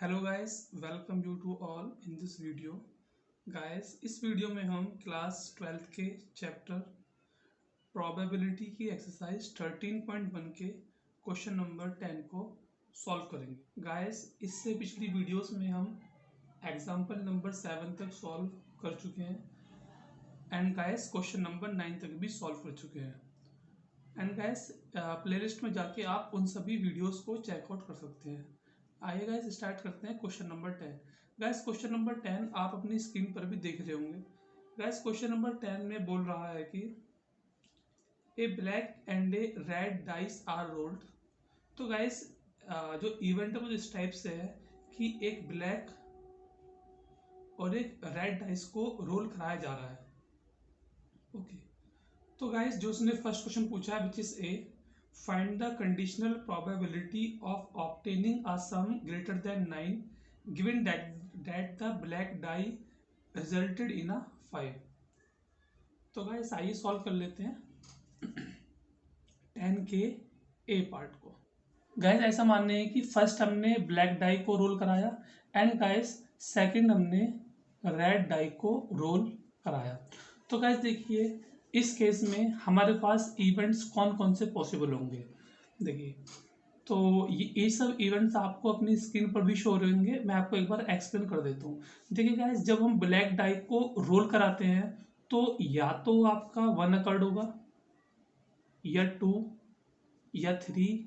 Hello guys, welcome you to all in this video. Guys, इस video में हम class 12th के chapter probability की एक्सरसाइज 13.1 के क्वेश्चन नंबर 10 को सॉल्व करेंगे। गाइस, इससे पिछली वीडियोस में हम एग्जाम्पल नंबर 7 तक सॉल्व कर चुके हैं एंड गाइस क्वेश्चन नंबर 9 तक भी सॉल्व कर चुके हैं। एंड गाइस, प्लेलिस्ट में जाके आप उन सभी वीडियोस को चेकआउट कर सकते हैं। आइए गाइस स्टार्ट करते हैं question number 10। Guys question number 10 आप अपनी स्क्रीन पर भी देख रहे होंगे। गाइस क्वेश्चन नंबर 10 में बोल रहा है कि a black and a red dice are rolled. तो गाइस जो इवेंट है वो इस टाइप से है कि एक ब्लैक और एक रेड डाइस को रोल कराया जा रहा है। ओके, तो गाइस जो उसने फर्स्ट क्वेश्चन पूछा है which is a find the conditional probability of obtaining a sum greater than 9 given that the black die resulted in a 5। तो गाइस आइए सॉल्व कर लेते हैं 10 के ए पार्ट को। गाइस ऐसा मानने हैं कि फर्स्ट हमने ब्लैक डाई को रोल कराया एंड गाइस सेकंड हमने रेड डाई को रोल कराया। तो गाइस देखिए इस केस में हमारे पास इवेंट्स कौन कौन से पॉसिबल होंगे। देखिए तो ये सब इवेंट्स आपको अपनी स्क्रीन पर भी शो रहेंगे। मैं आपको एक बार एक्सप्लेन कर देता हूँ। देखिए गाइस जब हम ब्लैक डाई को रोल कराते हैं तो या तो आपका 1 अकर्ड होगा या 2 या 3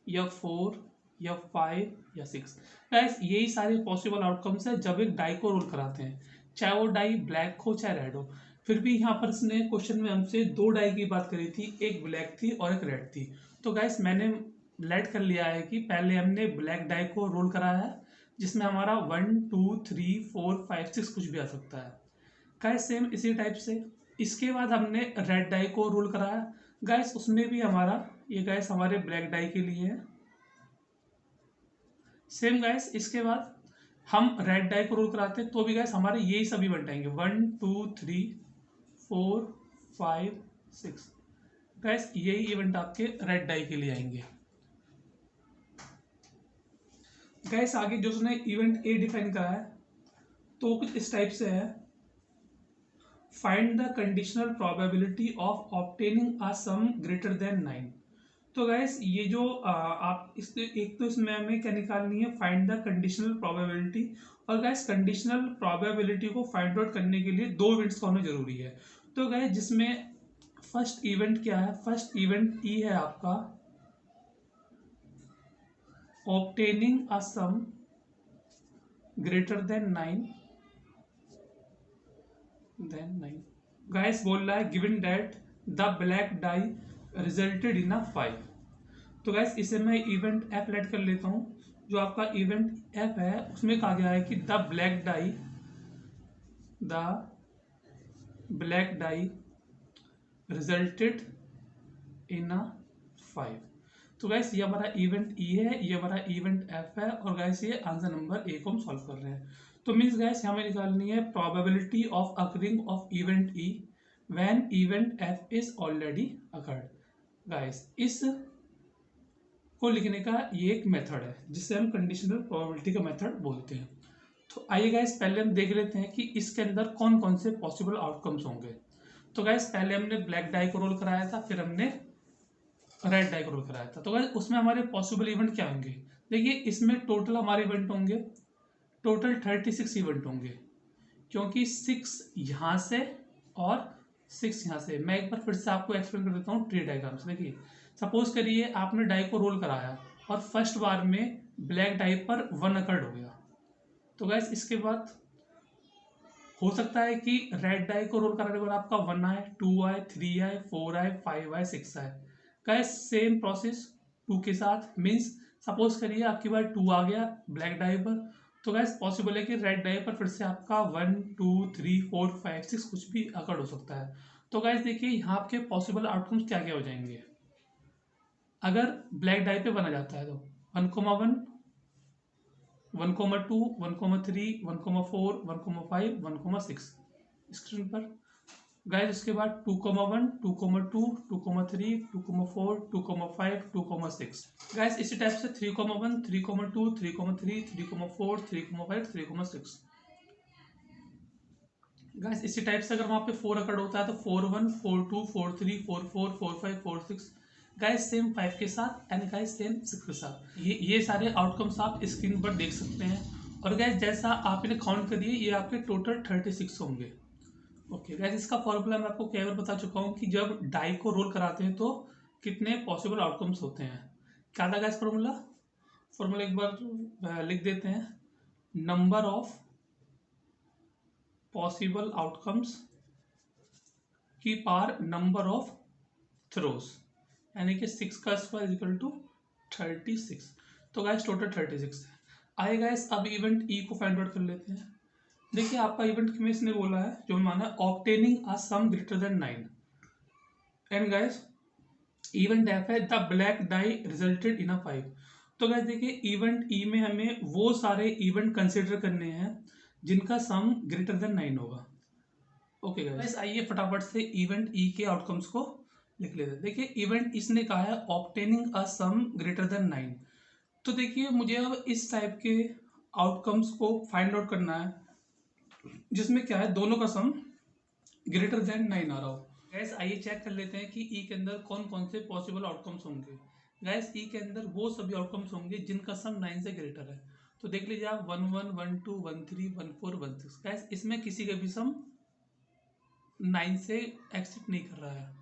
या 4 या 5 या 6। गाइस यही सारे पॉसिबल आउटकम्स है जब एक डाई को रोल कराते हैं, चाहे वो डाई ब्लैक हो चाहे रेड हो। फिर भी यहाँ पर इसने क्वेश्चन में हमसे दो डाई की बात करी थी, एक ब्लैक थी और एक रेड थी। तो गाइस मैंने लेट कर लिया है कि पहले हमने ब्लैक डाई को रोल कराया है जिसमें हमारा 1 2 3 4 5 6 कुछ भी आ सकता है। गाइस सेम इसी टाइप से इसके बाद हमने रेड डाई को रोल कराया। गाइस उसमें भी हमारा ये गाइस हमारे ब्लैक डाई के लिए है। सेम गाइस इसके बाद हम रेड डाई को रोल कराते हैं तो भी गाइस हमारे यही सभी इवेंट आएंगे 1 2 3 4 5 6। गाइस यही इवेंट आपके रेड डाई के लिए आएंगे। गाइस आगे जो उसने इवेंट ए डिफाइन करा है तो कुछ इस टाइप से है find the conditional probability of obtaining a sum greater than 9। तो गाइस ये जो आप इस एक तो इसमें हमें क्या निकालनी है, फाइंड द कंडीशनल प्रोबेबिलिटी। और गाइस कंडीशनल प्रोबेबिलिटी को फाइंड आउट करने के लिए दो इवेंट्स का होना जरूरी है। तो गाइस जिसमें फर्स्ट इवेंट क्या है, फर्स्ट इवेंट ई है आपका obtaining a sum greater than 9 guys बोल रहा है given that the black die resulted in a 5। तो गैस इसे मैं इवेंट एफ लेट कर लेता हूँ। जो आपका इवेंट एफ है उसमें कहा गया है कि the black die resulted in a 5। तो गैस ये हमारा इवेंट ई है, ये हमारा इवेंट एफ है और गैस ये आंसर नंबर ए को हम सॉल्व कर रहे हैं। तो मीन्स गैस हमें निकालनी है probability of occurring of event E when event F is already occurred. Guys इस को लिखने का ये एक मेथड है जिसे हम कंडीशनल प्रोबेबिलिटी का मेथड बोलते हैं। तो आइए गाइस पहले हम देख लेते हैं कि इसके अंदर कौन कौन से पॉसिबल आउटकम्स होंगे। तो गाइस पहले हमने ब्लैक डाई को रोल कराया था, फिर हमने रेड डाई को रोल कराया था। तो गाइस उसमें हमारे पॉसिबल इवेंट क्या होंगे। देखिए इसमें टोटल हमारे इवेंट होंगे, टोटल 36 इवेंट होंगे क्योंकि 6 यहाँ से और 6 यहाँ से। मैं एक बार फिर से आपको एक्सप्लेन कर देता हूँ ट्री डायग्राम से। देखिए सपोज करिए आपने डाई को रोल कराया और फर्स्ट बार में ब्लैक डाई पर 1 अकर्ड हो गया। तो गैस इसके बाद हो सकता है कि रेड डाई को रोल कराने पर आपका 1 आए, 2 आए, 3 आए, 4 आए, 5 आए, 6 आए। गैस सेम प्रोसेस 2 के साथ। मीन्स सपोज करिए आपकी बार 2 आ गया ब्लैक डाई पर, तो गैस पॉसिबल है कि रेड डाई पर फिर से आपका 1 2 3 4 5 6 कुछ भी अकर्ड हो सकता है। तो गैस देखिए यहाँ आपके पॉसिबल आउटकम्स क्या क्या हो जाएंगे। अगर ब्लैक डाई पे बना जाता है तो 1,1 1,2 1,3 1,4 1,5 1,6 स्क्रीन पर गाइस उसके बाद 2,1, 2,2, 2,3, 2,4, 2,5, 2,6। गाइस इसी टाइप से 3,1, 3,2, 3,3, 3,4, 3,5, 3,6। गाइस इसी टाइप से अगर वहाँ पे 4 अकड़ होता है तो 4,1, 4,2, 4,3, 4,4, 4,5, 4,6। गाइस सेम 5 के साथ एंड गाइस सेम 6 के साथ ये सारे आउटकम्स आप स्क्रीन पर देख सकते हैं। और गाइस जैसा आप इन्हें काउंट करिए ये आपके टोटल 36 होंगे। ओके गाइस इसका फॉर्मूला मैं आपको कई बार बता चुका हूँ कि जब डाई को रोल कराते हैं तो कितने पॉसिबल आउटकम्स होते हैं। क्या था गाइस फॉर्मूला? फॉर्मूला एक बार लिख देते हैं। नंबर ऑफ पॉसिबल आउटकम्स की पार नंबर ऑफ थ्रोस, यानी कि 6 का स्क्वायर इक्वल टू 36। तो गाइस टोटल 36 है। आइए गाइस अब इवेंट ई को फाइंड आउट कर लेते हैं। देखिए आपका इवेंट में इसने बोला है जो माना obtaining a sum greater than 9 and guys event F है the black die resulted in a 5। तो गाइस देखिए इवेंट ई में हमें वो सारे इवेंट कंसिडर करने हैं जिनका सम ग्रेटर देन 9 होगा। ओके गाइस आइए फटाफट से इवेंट ई के आउटकम्स को लिख लेते हैं। देखिए इवेंट इसने कहा है obtaining a sum greater than 9। तो देखिए मुझे अब इस टाइप के आउटकम्स को फाइंड आउट करना है जिसमें क्या है दोनों का सम ग्रेटर देन 9 आ रहा हो। गैस आइए चेक कर लेते हैं कि ई के अंदर कौन कौन से पॉसिबल आउटकम्स होंगे। गैस ई के अंदर वो सभी आउटकम्स होंगे जिनका सम 9 से ग्रेटर है। तो देख लीजिए आप 1 1 1 2 1 3 1 4 1 6। गैस इसमें किसी का भी सम 9 से एक्सिट नहीं कर रहा है।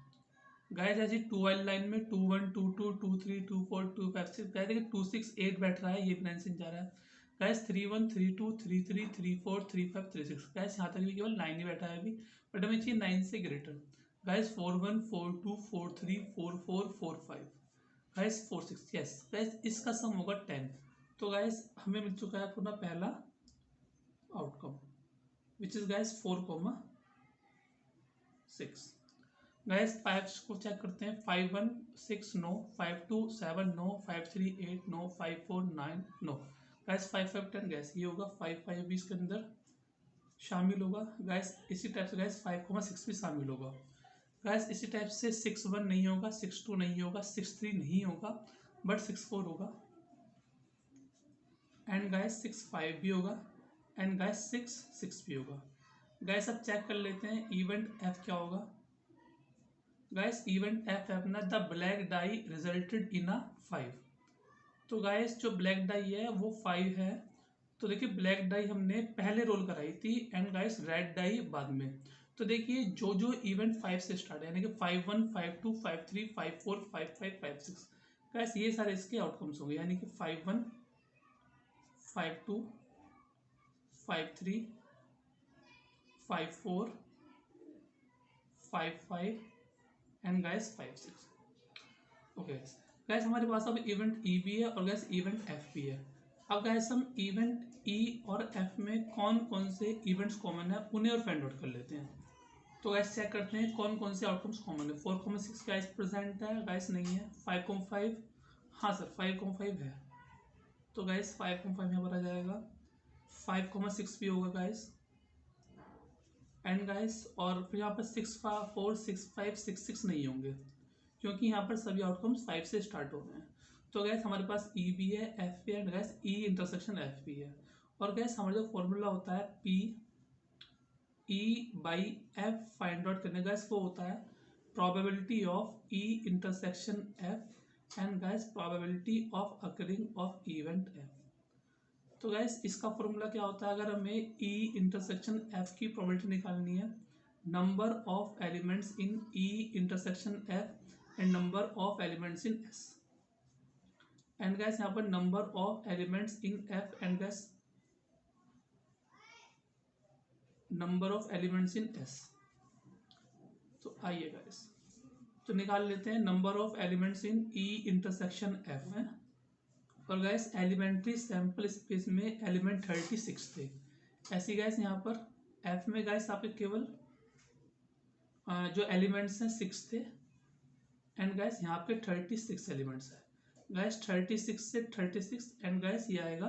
गाइस ऐसी 2 वाली लाइन में 2 1 2 2 2 3 2 4 2 5 6 गाइस देखिए 2 6 8 बैठ रहा है, ये भी 9 से जा रहा है। गाइस 3 1 3 2 3 3 3 4 3 5 3 6 गाइस यहाँ तक भी केवल 9 ही बैठा है अभी, बट हमें चाहिए 9 से greater. Guys 4 1 4 2 4 3 4 4 4 5 guys 4 6 yes guys इसका सम होगा 10। तो गाइस हमें मिल चुका है अपना पहला outcome which is guys 4,6। Guys 5 को चेक करते हैं। 5 1 6 no, 5 2 7 no, 5 3 8 no, 5 4 9 no. Guys 5 5 10 guys ये होगा 5 5 भी इसके अंदर शामिल होगा। गाइस इसी टाइप से गाइस 5,6 भी शामिल होगा। गाइस इसी टाइप से 6 1 नहीं होगा, 6 2 नहीं होगा, 6 3 नहीं होगा, बट 6 4 होगा। एंड गाइस 6 5 भी होगा एंड गाइस 6 6 भी होगा। गाइस अब चेक कर लेते हैं इवेंट एफ क्या होगा। गाइस इवेंट एफ है अपना the black die resulted in a 5। तो गाइस जो ब्लैक डाई है वो 5 है। तो देखिए ब्लैक डाई हमने पहले रोल कराई थी एंड गाइस रेड डाई बाद में। तो देखिए जो जो इवेंट 5 से स्टार्ट है यानी कि 5 1 5 2 5 3 5 4 5 5 5 6 गाइस ये सारे इसके आउटकम्स होंगे, यानी कि 5 1 5 2 5 3 5 4 5 5 एंड गाइस 5 6। ओके गाइस हमारे पास अब इवेंट ई भी है और गाइस इवेंट एफ भी है। अब गाइस हम इवेंट ई और एफ में कौन कौन से इवेंट्स कॉमन है उन्हें और फाइंड आउट कर लेते हैं। तो गाइस चेक करते हैं कौन कौन से आउटकम्स कॉमन है। 4,6 गाइस प्रेजेंट है, गाइस नहीं है। 5,5 हाँ सर 5,5 है, तो गाइस 5,5 यहाँ पर आ जाएगा। 5,6 भी होगा गाइस एंड गाइस और फिर यहाँ पर 6 4 6 5 6 6 नहीं होंगे क्योंकि यहाँ पर सभी आउटकम्स 5 से स्टार्ट हो रहे हैं। तो गैस हमारे पास ई भी है, एफ भी है and gas E intersection F भी है। और गैस हमारा जो फॉर्मूला होता है P E by F find out करने गैस वो होता है probability of e intersection f and gas probability of occurring of event F. तो गैस इसका फॉर्मूला क्या होता है अगर हमें ई इंटरसेक्शन एफ की प्रोबेबिलिटी निकालनी है, number of elements in e intersection f and number of elements in S. And gas यहाँ पर number of elements in f and gas number of elements in S. तो आइए गैस तो निकाल लेते हैं number of elements in e intersection F है। और गैस एलिमेंट्री सैंपल स्पेस में एलिमेंट 36 थे। ऐसी गैस यहाँ पर एफ में गैस आपके केवल जो एलिमेंट्स हैं 6 थे एंड गैस यहाँ पे 36 एलिमेंट्स है। गैस 36 से 36 एंड गैस ये आएगा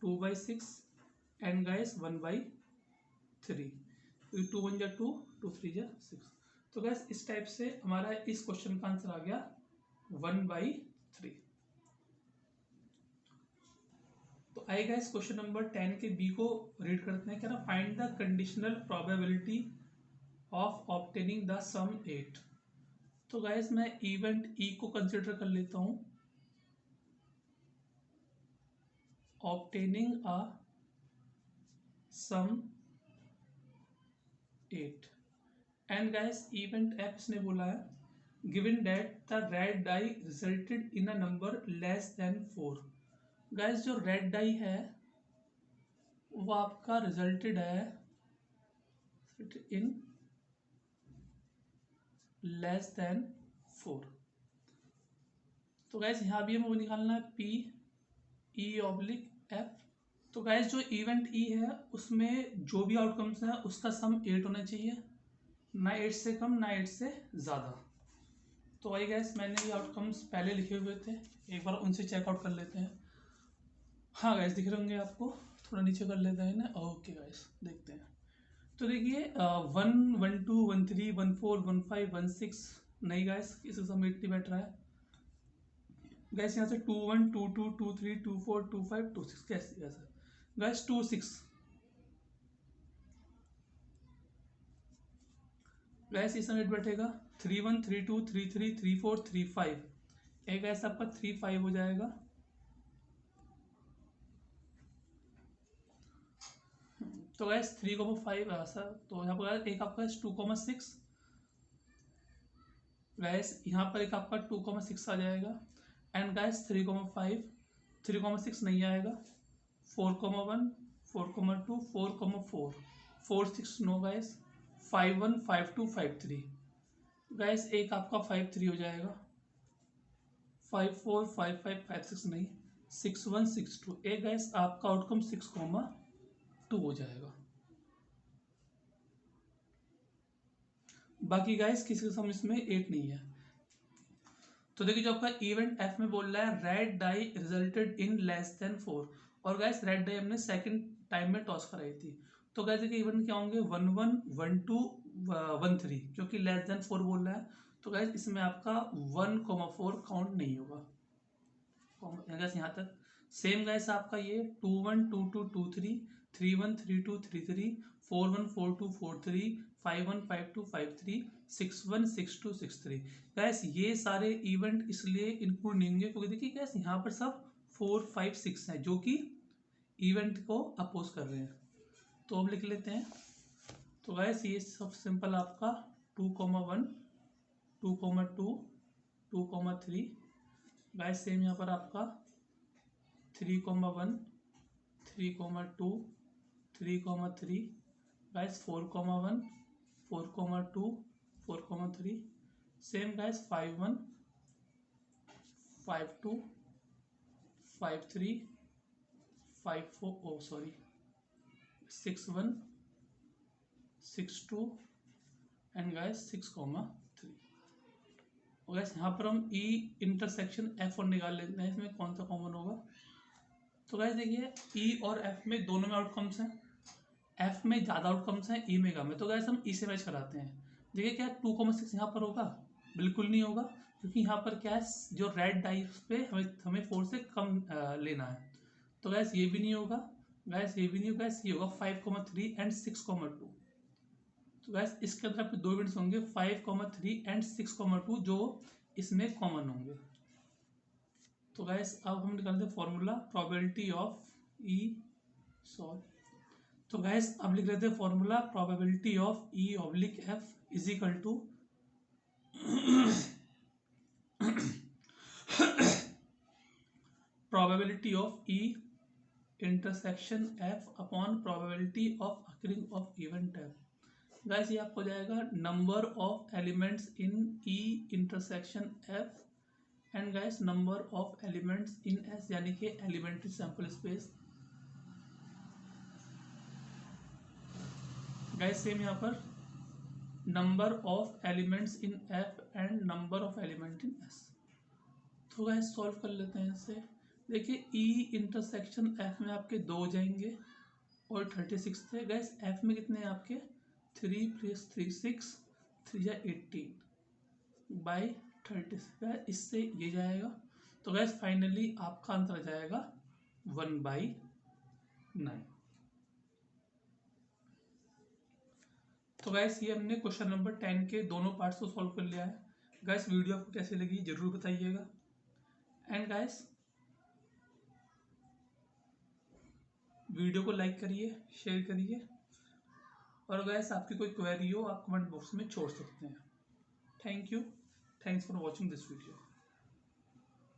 2/6 एंड गैस 1/3। 2 1 जा 2 2 3 जा 6। तो गैस इस टाइप से हमारा इस क्वेश्चन का आंसर आ गया 1/3। तो आएगा इस क्वेश्चन नंबर 10 के बी को रीड करते हैं। क्या ना, find the conditional probability of obtaining the sum 8। तो गाइस मैं इवेंट ई को कंसिडर कर लेता हूं, obtaining a sum 8 and guys event f इसने बोला है given that the red die resulted in a number less than 4। Guys जो रेड डाई है वो आपका रिजल्टेड है इन लेस देन 4। तो गैस यहाँ भी हमें वो निकालना है पी ई ऑब्लिक एफ। तो गैस जो इवेंट ई है उसमें जो भी आउटकम्स है उसका सम 8 होना चाहिए, ना 8 से कम ना 8 से ज़्यादा। तो आई गैस मैंने ये आउटकम्स पहले लिखे हुए थे, एक बार उनसे चेकआउट कर लेते हैं। हाँ गैस दिख रहे होंगे आपको, थोड़ा नीचे कर लेते हैं ना। ओके गैस देखते हैं। तो देखिए 1 1 2 1 3 1 4 1 5 1 6 नहीं गैस इसका सम 8 नहीं बैठ रहा है गैस। यहाँ से 2 1 2 2 2 3 2 4 2 5 2 6 कैसे कैसे गैस 2 6 गैस इस समय बैठेगा 3 1 3 2 3 3 3 4 3 5 एक गैस आपका 3 5 हो जाएगा। तो गैस 3,5 ऐसा, तो यहाँ पर एक आपका 2,6 गैस यहाँ पर एक आपका 2,6 आ जाएगा एंड गैस 3,5 3,6 नहीं आएगा 4,1 4,2 4,4 4 6 नो गैस 5 1 5 2 5 3 गैस एक आपका 5 3 हो जाएगा 5 4 5 5 5 6 नहीं 6 1 6 2 एक गैस आपका आउटकम 6,2 हो जाएगा। बाकी गाइस किसी का सम इसमें 8 नहीं है। तो देखिए जो आपका इवेंट एफ में बोल रहा है red die resulted in less than 4 और गाइस रेड डाई हमने सेकंड टाइम में टॉस कराई थी। तो गाइस देखिए इवेंट क्या होंगे 1 1 1 2 1 3 क्योंकि लेस देन 4 बोल रहा है। तो गाइस इसमें आपका 1,4 काउंट नहीं होगा गैस यहाँ तक। सेम गैस आपका ये 2 1 2 2 2 3 3 1 3 2 3 3 4 1 4 2 4 3 5 1 5 2 5 3 6 1 6 2 6 3 गैस ये सारे इवेंट इसलिए इंक्लूड नहीं होंगे क्योंकि देखिए गैस यहाँ पर सब 4 5 6 हैं जो कि इवेंट को अपोज कर रहे हैं। तो अब लिख लेते हैं। तो गैस ये सब सिंपल आपका 2,1 2,2 2,3 गैस सेम यहाँ पर आपका 3,1 3,2 3,3 guys 4,1 4,2 4,3 same guys 5 1 5 2 5 3 5 4 oh sorry 6 1 6 2 and guys 6,3 और गैस यहाँ पर हम ई इंटरसेक्शन एफ और निकाल लेते हैं इसमें कौन सा कॉमन होगा। तो गैस देखिए ई और एफ में दोनों में आउटकम्स हैं, एफ में ज़्यादा आउटकम्स हैं ई में कम है। तो गैस हम ई से मैच कराते हैं। देखिए क्या 2,6 यहाँ पर होगा, बिल्कुल नहीं होगा क्योंकि यहाँ पर क्या है जो रेड डाइस पे हमें 4 से कम लेना है। तो गैस ये भी नहीं होगा, गैस ये भी नहीं होगा, गैस ये होगा 5,3 एंड 6,2। तो गैस इसके अंदर आपके दो इवेंट्स होंगे 5,3 एंड 6,2 जो इसमें कॉमन होंगे। तो गैस अब हम निकालते हैं formula probability of e solve. तो गैस अब लिख लेते हैं formula probability of e oblique f is equal to probability of e intersection f upon probability of occurring of event f. Guys ये आपको जाएगा number of elements in e intersection f and guys number of elements in s यानी कि elementary sample space. Guys same यहाँ पर number of elements in f and number of element in S. तो guys solve कर लेते हैं इसे। देखिए ई इंटरसेक्शन एफ में आपके 2 हो जाएंगे और 36 थे। गाइस एफ में कितने हैं आपके 3 प्लस 3 6, 3 या 18 बाई 30। इससे ये जाएगा, तो गैस फाइनली आपका आंसर आ जाएगा 1/9। तो गैस ये हमने क्वेश्चन नंबर 10 के दोनों पार्ट्स को सॉल्व कर लिया है। गैस वीडियो आपको कैसी लगी जरूर बताइएगा। एंड गैस वीडियो को लाइक करिए, शेयर करिए, और गैस आपकी कोई क्वेरी हो आप कमेंट बॉक्स में छोड़ सकते हैं। Thank you, thanks for watching this video.